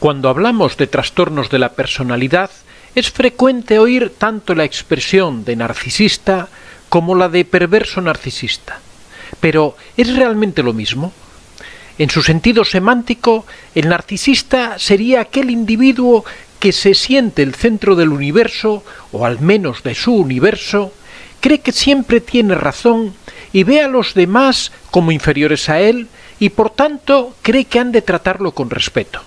Cuando hablamos de trastornos de la personalidad, es frecuente oír tanto la expresión de narcisista como la de perverso narcisista. Pero, ¿es realmente lo mismo? En su sentido semántico, el narcisista sería aquel individuo que se siente el centro del universo, o al menos de su universo, cree que siempre tiene razón y ve a los demás como inferiores a él y por tanto cree que han de tratarlo con respeto.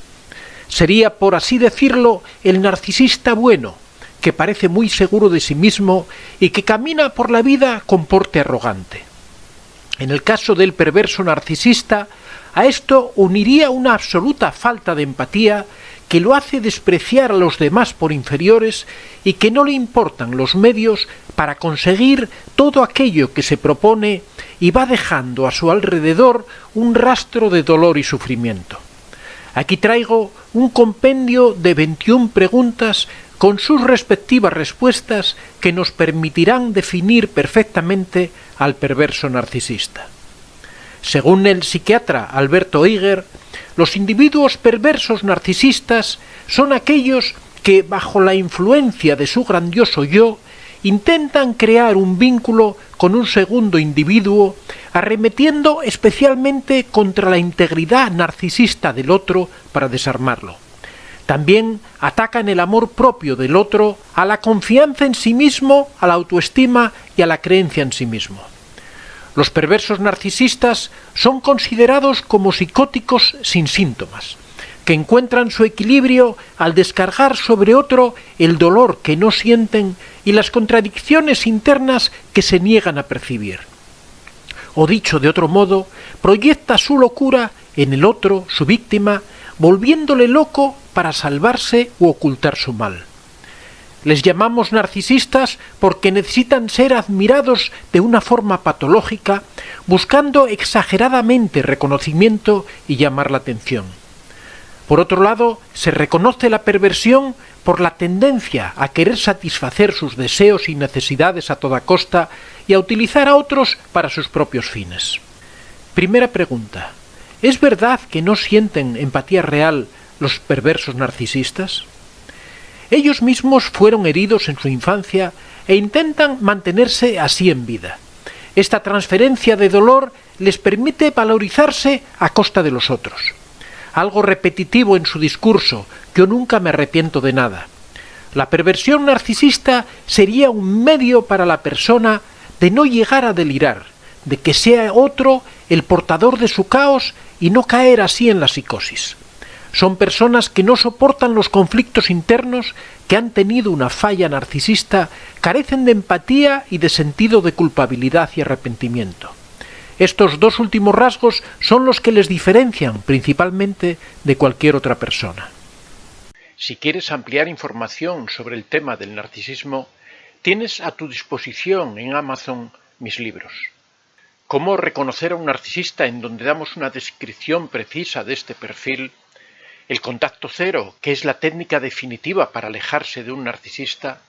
Sería, por así decirlo, el narcisista bueno, que parece muy seguro de sí mismo y que camina por la vida con porte arrogante. En el caso del perverso narcisista, a esto uniría una absoluta falta de empatía que lo hace despreciar a los demás por inferiores y que no le importan los medios para conseguir todo aquello que se propone y va dejando a su alrededor un rastro de dolor y sufrimiento. Aquí traigo un compendio de 21 preguntas con sus respectivas respuestas que nos permitirán definir perfectamente al perverso narcisista. Según el psiquiatra Alberto Iger, los individuos perversos narcisistas son aquellos que, bajo la influencia de su grandioso yo, intentan crear un vínculo con un segundo individuo, arremetiendo especialmente contra la integridad narcisista del otro para desarmarlo. También atacan el amor propio del otro, a la confianza en sí mismo, a la autoestima y a la creencia en sí mismo. Los perversos narcisistas son considerados como psicóticos sin síntomas, que encuentran su equilibrio al descargar sobre otro el dolor que no sienten y las contradicciones internas que se niegan a percibir. O dicho de otro modo, proyecta su locura en el otro, su víctima, volviéndole loco para salvarse u ocultar su mal. Les llamamos narcisistas porque necesitan ser admirados de una forma patológica, buscando exageradamente reconocimiento y llamar la atención. Por otro lado, se reconoce la perversión por la tendencia a querer satisfacer sus deseos y necesidades a toda costa y a utilizar a otros para sus propios fines. Primera pregunta: ¿es verdad que no sienten empatía real los perversos narcisistas? Ellos mismos fueron heridos en su infancia e intentan mantenerse así en vida. Esta transferencia de dolor les permite valorizarse a costa de los otros. Algo repetitivo en su discurso: yo nunca me arrepiento de nada. La perversión narcisista sería un medio para la persona de no llegar a delirar, de que sea otro el portador de su caos y no caer así en la psicosis. Son personas que no soportan los conflictos internos, que han tenido una falla narcisista, carecen de empatía y de sentido de culpabilidad y arrepentimiento. Estos dos últimos rasgos son los que les diferencian principalmente de cualquier otra persona. Si quieres ampliar información sobre el tema del narcisismo, tienes a tu disposición en Amazon mis libros. Cómo reconocer a un narcisista, en donde damos una descripción precisa de este perfil. El contacto cero, que es la técnica definitiva para alejarse de un narcisista.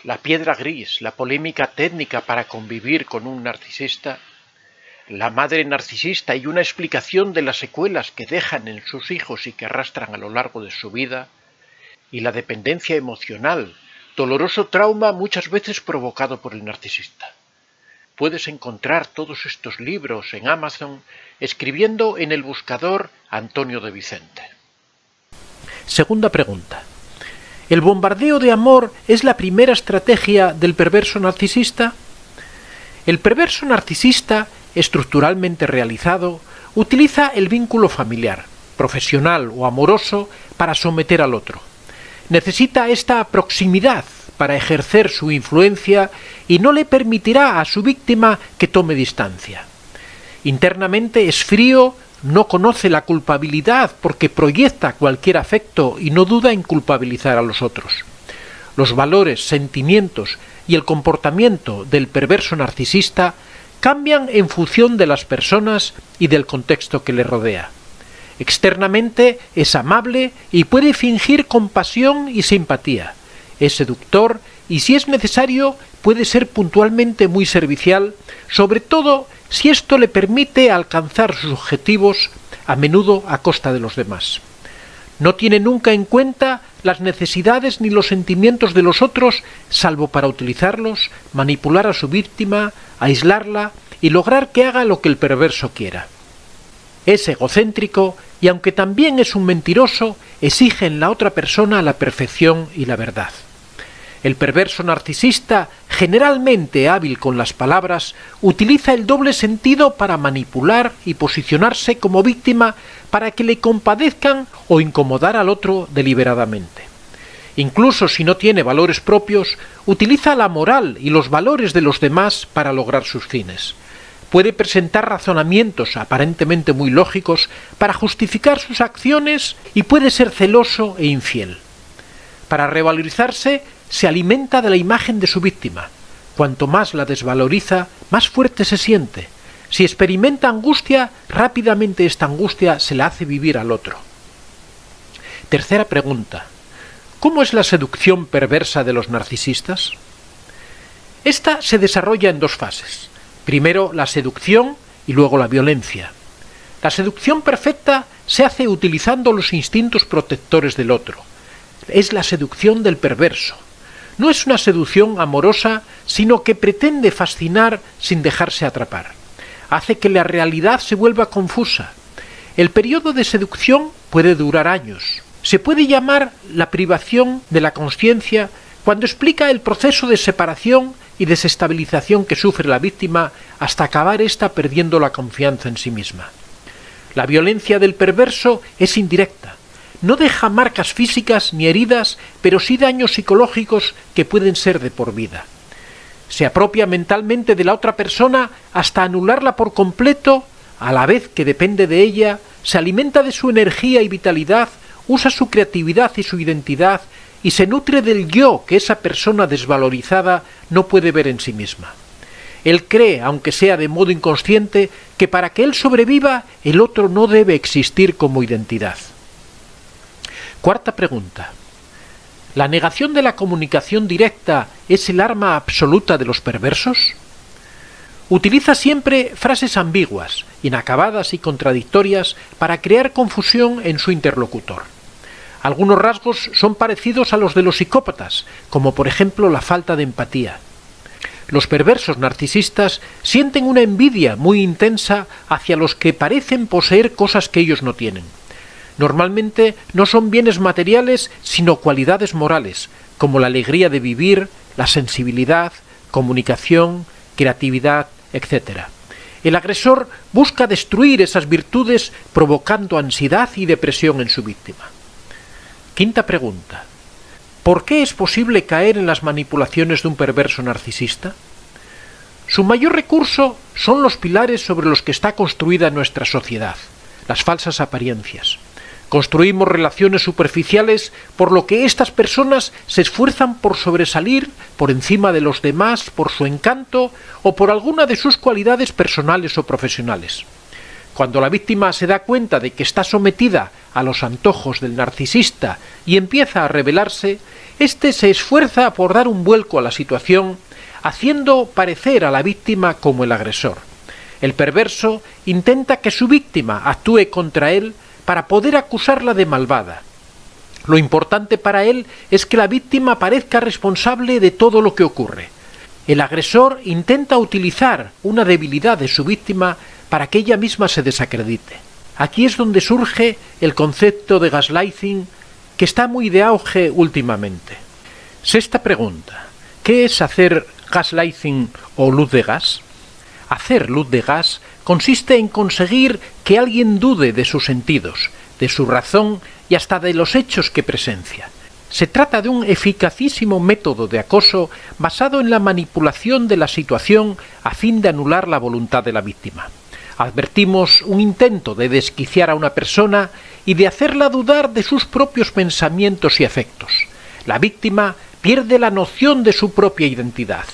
La piedra gris, la polémica técnica para convivir con un narcisista. La madre narcisista y una explicación de las secuelas que dejan en sus hijos y que arrastran a lo largo de su vida. Y la dependencia emocional, doloroso trauma muchas veces provocado por el narcisista. Puedes encontrar todos estos libros en Amazon escribiendo en el buscador Antonio de Vicente. Segunda pregunta: ¿el bombardeo de amor es la primera estrategia del perverso narcisista? El perverso narcisista, estructuralmente realizado, utiliza el vínculo familiar, profesional o amoroso para someter al otro. Necesita esta proximidad para ejercer su influencia y no le permitirá a su víctima que tome distancia. Internamente es frío, no conoce la culpabilidad porque proyecta cualquier afecto y no duda en culpabilizar a los otros. Los valores, sentimientos y el comportamiento del perverso narcisista cambian en función de las personas y del contexto que le rodea. Externamente es amable y puede fingir compasión y simpatía. Es seductor y, si es necesario, puede ser puntualmente muy servicial, sobre todo si esto le permite alcanzar sus objetivos, a menudo a costa de los demás. No tiene nunca en cuenta las necesidades ni los sentimientos de los otros, salvo para utilizarlos, manipular a su víctima, aislarla y lograr que haga lo que el perverso quiera. Es egocéntrico y, aunque también es un mentiroso, exige en la otra persona la perfección y la verdad. El perverso narcisista, generalmente hábil con las palabras, utiliza el doble sentido para manipular y posicionarse como víctima para que le compadezcan o incomodar al otro deliberadamente. Incluso si no tiene valores propios, utiliza la moral y los valores de los demás para lograr sus fines. Puede presentar razonamientos aparentemente muy lógicos para justificar sus acciones y puede ser celoso e infiel. Para revalorizarse, se alimenta de la imagen de su víctima. Cuanto más la desvaloriza, más fuerte se siente. Si experimenta angustia, rápidamente esta angustia se la hace vivir al otro. Tercera pregunta. ¿Cómo es la seducción perversa de los narcisistas? Esta se desarrolla en dos fases. Primero la seducción y luego la violencia. La seducción perfecta se hace utilizando los instintos protectores del otro. Es la seducción del perverso. No es una seducción amorosa, sino que pretende fascinar sin dejarse atrapar. Hace que la realidad se vuelva confusa. El periodo de seducción puede durar años. Se puede llamar la privación de la consciencia cuando explica el proceso de separación y desestabilización que sufre la víctima hasta acabar ésta perdiendo la confianza en sí misma. La violencia del perverso es indirecta. No deja marcas físicas ni heridas, pero sí daños psicológicos que pueden ser de por vida. Se apropia mentalmente de la otra persona hasta anularla por completo, a la vez que depende de ella, se alimenta de su energía y vitalidad, usa su creatividad y su identidad y se nutre del yo que esa persona desvalorizada no puede ver en sí misma. Él cree, aunque sea de modo inconsciente, que para que él sobreviva, el otro no debe existir como identidad. Cuarta pregunta. ¿La negación de la comunicación directa es el arma absoluta de los perversos? Utiliza siempre frases ambiguas, inacabadas y contradictorias para crear confusión en su interlocutor. Algunos rasgos son parecidos a los de los psicópatas, como por ejemplo la falta de empatía. Los perversos narcisistas sienten una envidia muy intensa hacia los que parecen poseer cosas que ellos no tienen. Normalmente no son bienes materiales, sino cualidades morales, como la alegría de vivir, la sensibilidad, comunicación, creatividad, etc. El agresor busca destruir esas virtudes provocando ansiedad y depresión en su víctima. Quinta pregunta. ¿Por qué es posible caer en las manipulaciones de un perverso narcisista? Su mayor recurso son los pilares sobre los que está construida nuestra sociedad, las falsas apariencias. Construimos relaciones superficiales por lo que estas personas se esfuerzan por sobresalir por encima de los demás por su encanto o por alguna de sus cualidades personales o profesionales. Cuando la víctima se da cuenta de que está sometida a los antojos del narcisista y empieza a rebelarse, éste se esfuerza por dar un vuelco a la situación, haciendo parecer a la víctima como el agresor. El perverso intenta que su víctima actúe contra él para poder acusarla de malvada. Lo importante para él es que la víctima parezca responsable de todo lo que ocurre. El agresor intenta utilizar una debilidad de su víctima para que ella misma se desacredite. Aquí es donde surge el concepto de gaslighting, que está muy de auge últimamente. Sexta pregunta. ¿Qué es hacer gaslighting o luz de gas? Hacer luz de gas consiste en conseguir que alguien dude de sus sentidos, de su razón y hasta de los hechos que presencia. Se trata de un eficacísimo método de acoso basado en la manipulación de la situación a fin de anular la voluntad de la víctima. Advertimos un intento de desquiciar a una persona y de hacerla dudar de sus propios pensamientos y afectos. La víctima pierde la noción de su propia identidad.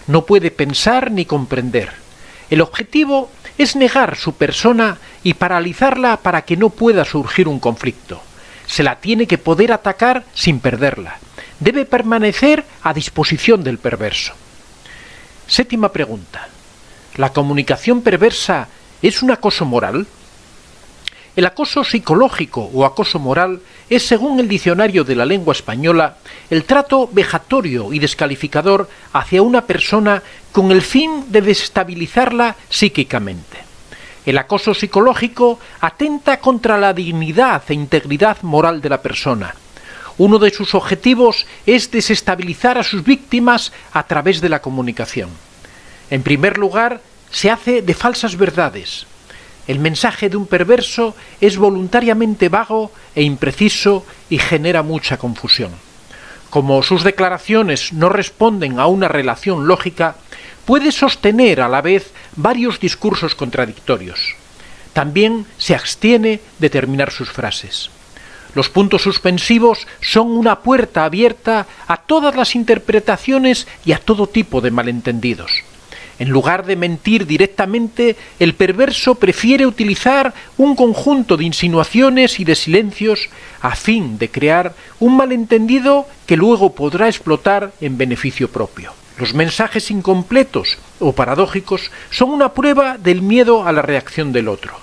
No puede pensar ni comprender. El objetivo es negar su persona y paralizarla para que no pueda surgir un conflicto. Se la tiene que poder atacar sin perderla. Debe permanecer a disposición del perverso. Séptima pregunta. ¿La comunicación perversa es un acoso moral? El acoso psicológico o acoso moral es, según el diccionario de la lengua española, el trato vejatorio y descalificador hacia una persona con el fin de desestabilizarla psíquicamente. El acoso psicológico atenta contra la dignidad e integridad moral de la persona. Uno de sus objetivos es desestabilizar a sus víctimas a través de la comunicación. En primer lugar, se hace de falsas verdades. El mensaje de un perverso es voluntariamente vago e impreciso y genera mucha confusión. Como sus declaraciones no responden a una relación lógica, puede sostener a la vez varios discursos contradictorios. También se abstiene de terminar sus frases. Los puntos suspensivos son una puerta abierta a todas las interpretaciones y a todo tipo de malentendidos. En lugar de mentir directamente, el perverso prefiere utilizar un conjunto de insinuaciones y de silencios a fin de crear un malentendido que luego podrá explotar en beneficio propio. Los mensajes incompletos o paradójicos son una prueba del miedo a la reacción del otro.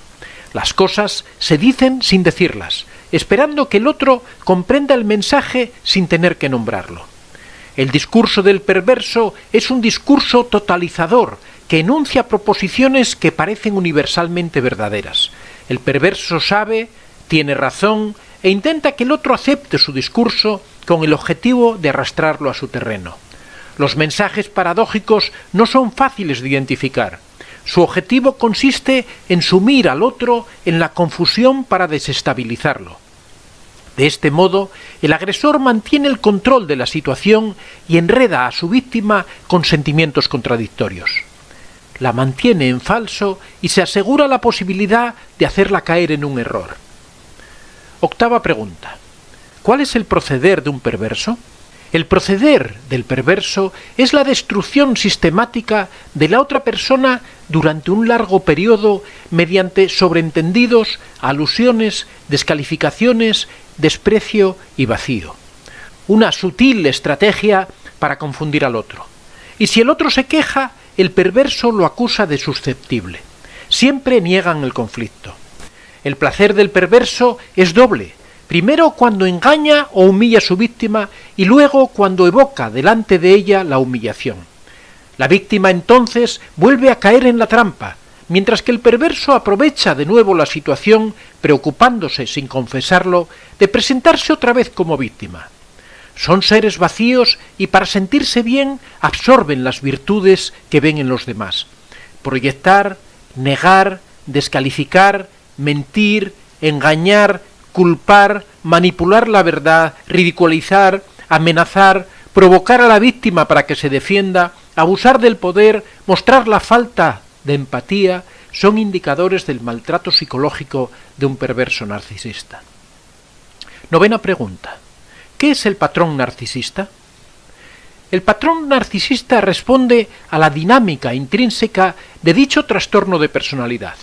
Las cosas se dicen sin decirlas, esperando que el otro comprenda el mensaje sin tener que nombrarlo. El discurso del perverso es un discurso totalizador que enuncia proposiciones que parecen universalmente verdaderas. El perverso sabe, tiene razón e intenta que el otro acepte su discurso con el objetivo de arrastrarlo a su terreno. Los mensajes paradójicos no son fáciles de identificar. Su objetivo consiste en sumir al otro en la confusión para desestabilizarlo. De este modo, el agresor mantiene el control de la situación y enreda a su víctima con sentimientos contradictorios. La mantiene en falso y se asegura la posibilidad de hacerla caer en un error. Octava pregunta. ¿Cuál es el proceder de un perverso? El proceder del perverso es la destrucción sistemática de la otra persona durante un largo periodo mediante sobreentendidos, alusiones, descalificaciones, desprecio y vacío. Una sutil estrategia para confundir al otro. Y si el otro se queja, el perverso lo acusa de susceptible. Siempre niegan el conflicto. El placer del perverso es doble. Primero cuando engaña o humilla a su víctima y luego cuando evoca delante de ella la humillación. La víctima entonces vuelve a caer en la trampa, mientras que el perverso aprovecha de nuevo la situación, preocupándose, sin confesarlo, de presentarse otra vez como víctima. Son seres vacíos y para sentirse bien absorben las virtudes que ven en los demás. Proyectar, negar, descalificar, mentir, engañar, culpar, manipular la verdad, ridiculizar, amenazar, provocar a la víctima para que se defienda, abusar del poder, mostrar la falta de empatía, son indicadores del maltrato psicológico de un perverso narcisista. Novena pregunta. ¿Qué es el patrón narcisista? El patrón narcisista responde a la dinámica intrínseca de dicho trastorno de personalidad.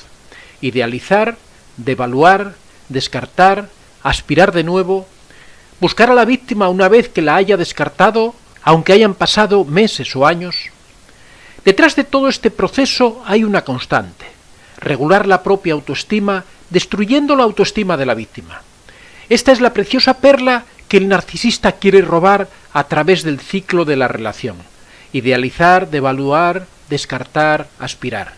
Idealizar, devaluar, descartar, aspirar de nuevo, buscar a la víctima una vez que la haya descartado, aunque hayan pasado meses o años. Detrás de todo este proceso hay una constante: regular la propia autoestima, destruyendo la autoestima de la víctima. Esta es la preciosa perla que el narcisista quiere robar a través del ciclo de la relación: idealizar, devaluar, descartar, aspirar.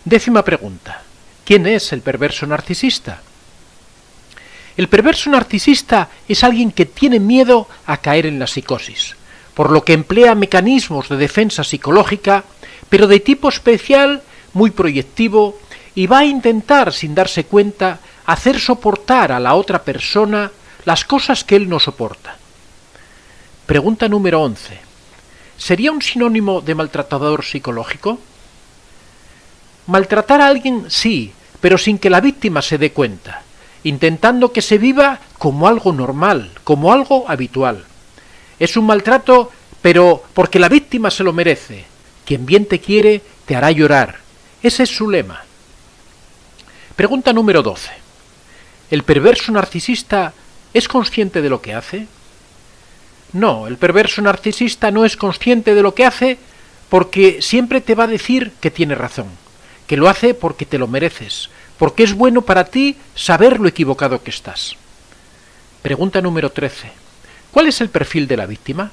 Décima pregunta. ¿Quién es el perverso narcisista? El perverso narcisista es alguien que tiene miedo a caer en la psicosis, por lo que emplea mecanismos de defensa psicológica, pero de tipo especial, muy proyectivo, y va a intentar, sin darse cuenta, hacer soportar a la otra persona las cosas que él no soporta. Pregunta número 11. ¿Sería un sinónimo de maltratador psicológico? Maltratar a alguien sí, pero sin que la víctima se dé cuenta, intentando que se viva como algo normal, como algo habitual. Es un maltrato, pero porque la víctima se lo merece. Quien bien te quiere, te hará llorar. Ese es su lema. Pregunta número 12. ¿El perverso narcisista es consciente de lo que hace? No, el perverso narcisista no es consciente de lo que hace porque siempre te va a decir que tiene razón, que lo hace porque te lo mereces, porque es bueno para ti saber lo equivocado que estás. Pregunta número 13. ¿Cuál es el perfil de la víctima?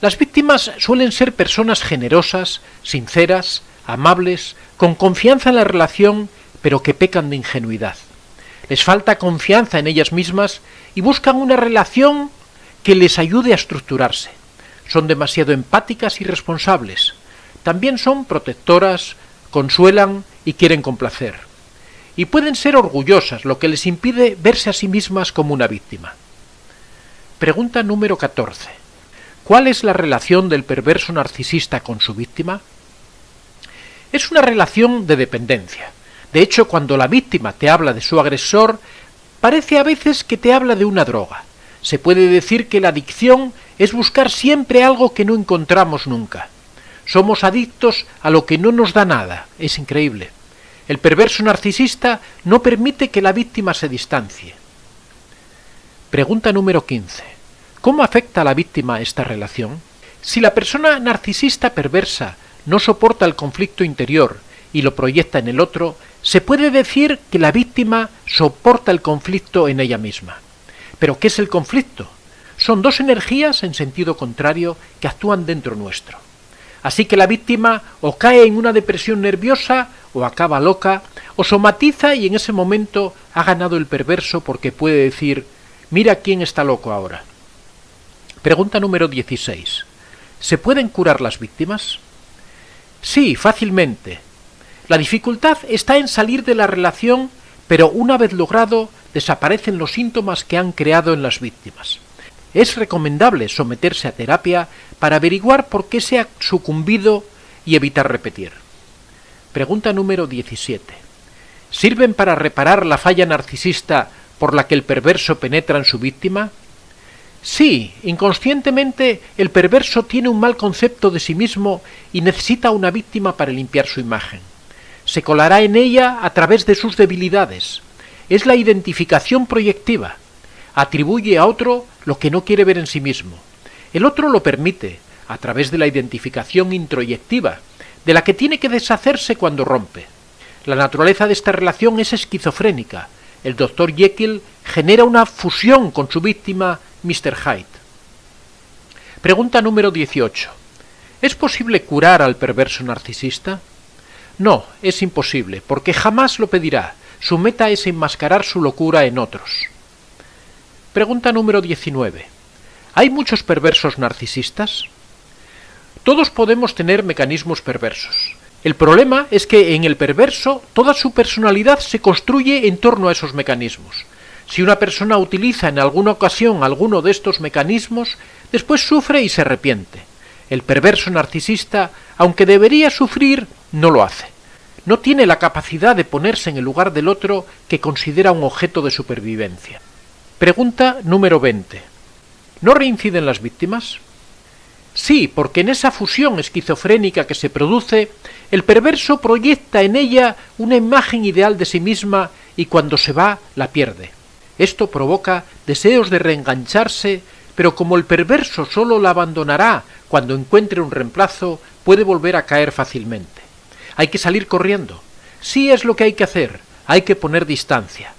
Las víctimas suelen ser personas generosas, sinceras, amables, con confianza en la relación, pero que pecan de ingenuidad. Les falta confianza en ellas mismas y buscan una relación que les ayude a estructurarse. Son demasiado empáticas y responsables. También son protectoras, consuelan y quieren complacer. Y pueden ser orgullosas, lo que les impide verse a sí mismas como una víctima. Pregunta número 14. ¿Cuál es la relación del perverso narcisista con su víctima? Es una relación de dependencia. De hecho, cuando la víctima te habla de su agresor, parece a veces que te habla de una droga. Se puede decir que la adicción es buscar siempre algo que no encontramos nunca. Somos adictos a lo que no nos da nada. Es increíble. El perverso narcisista no permite que la víctima se distancie. Pregunta número 15. ¿Cómo afecta a la víctima esta relación? Si la persona narcisista perversa no soporta el conflicto interior y lo proyecta en el otro, se puede decir que la víctima soporta el conflicto en ella misma. ¿Pero qué es el conflicto? Son dos energías en sentido contrario que actúan dentro nuestro. Así que la víctima o cae en una depresión nerviosa, o acaba loca, o somatiza y en ese momento ha ganado el perverso porque puede decir, mira quién está loco ahora. Pregunta número 16. ¿Se pueden curar las víctimas? Sí, fácilmente. La dificultad está en salir de la relación, pero una vez logrado, desaparecen los síntomas que han creado en las víctimas. Es recomendable someterse a terapia para averiguar por qué se ha sucumbido y evitar repetir. Pregunta número 17. ¿Sirven para reparar la falla narcisista por la que el perverso penetra en su víctima? Sí, inconscientemente el perverso tiene un mal concepto de sí mismo y necesita una víctima para limpiar su imagen. Se colará en ella a través de sus debilidades. Es la identificación proyectiva. Atribuye a otro lo que no quiere ver en sí mismo. El otro lo permite, a través de la identificación introyectiva, de la que tiene que deshacerse cuando rompe. La naturaleza de esta relación es esquizofrénica. El Dr. Jekyll genera una fusión con su víctima, Mr. Hyde. Pregunta número 18. ¿Es posible curar al perverso narcisista? No, es imposible, porque jamás lo pedirá. Su meta es enmascarar su locura en otros. Pregunta número 19. ¿Hay muchos perversos narcisistas? Todos podemos tener mecanismos perversos. El problema es que en el perverso toda su personalidad se construye en torno a esos mecanismos. Si una persona utiliza en alguna ocasión alguno de estos mecanismos, después sufre y se arrepiente. El perverso narcisista, aunque debería sufrir, no lo hace. No tiene la capacidad de ponerse en el lugar del otro que considera un objeto de supervivencia. Pregunta número 20. ¿No reinciden las víctimas? Sí, porque en esa fusión esquizofrénica que se produce, el perverso proyecta en ella una imagen ideal de sí misma y cuando se va, la pierde. Esto provoca deseos de reengancharse, pero como el perverso solo la abandonará cuando encuentre un reemplazo, puede volver a caer fácilmente. Hay que salir corriendo. Sí es lo que hay que hacer, hay que poner distancia.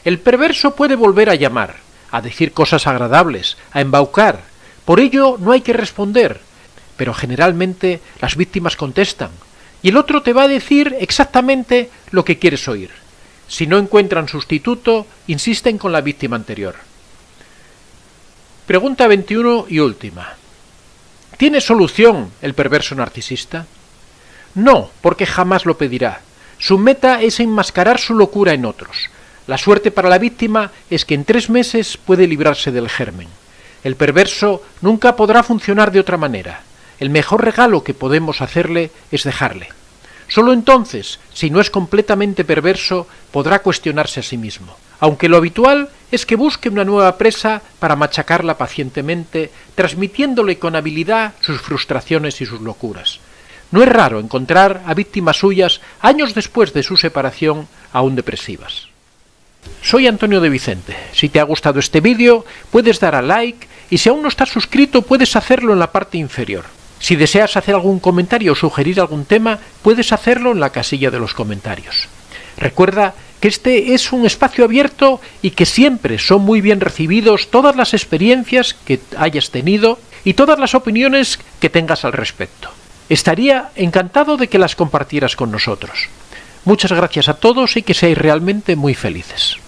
El perverso puede volver a llamar, a decir cosas agradables, a embaucar. Por ello no hay que responder, pero generalmente las víctimas contestan, y el otro te va a decir exactamente lo que quieres oír. Si no encuentran sustituto, insisten con la víctima anterior. Pregunta 21 y última. ¿Tiene solución el perverso narcisista? No, porque jamás lo pedirá. Su meta es enmascarar su locura en otros. La suerte para la víctima es que en 3 meses puede librarse del germen. El perverso nunca podrá funcionar de otra manera. El mejor regalo que podemos hacerle es dejarle. Solo entonces, si no es completamente perverso, podrá cuestionarse a sí mismo. Aunque lo habitual es que busque una nueva presa para machacarla pacientemente, transmitiéndole con habilidad sus frustraciones y sus locuras. No es raro encontrar a víctimas suyas años después de su separación aún depresivas. Soy Antonio de Vicente. Si te ha gustado este vídeo, puedes dar a like y si aún no estás suscrito, puedes hacerlo en la parte inferior. Si deseas hacer algún comentario o sugerir algún tema, puedes hacerlo en la casilla de los comentarios. Recuerda que este es un espacio abierto y que siempre son muy bien recibidos todas las experiencias que hayas tenido y todas las opiniones que tengas al respecto. Estaría encantado de que las compartieras con nosotros. Muchas gracias a todos y que seáis realmente muy felices.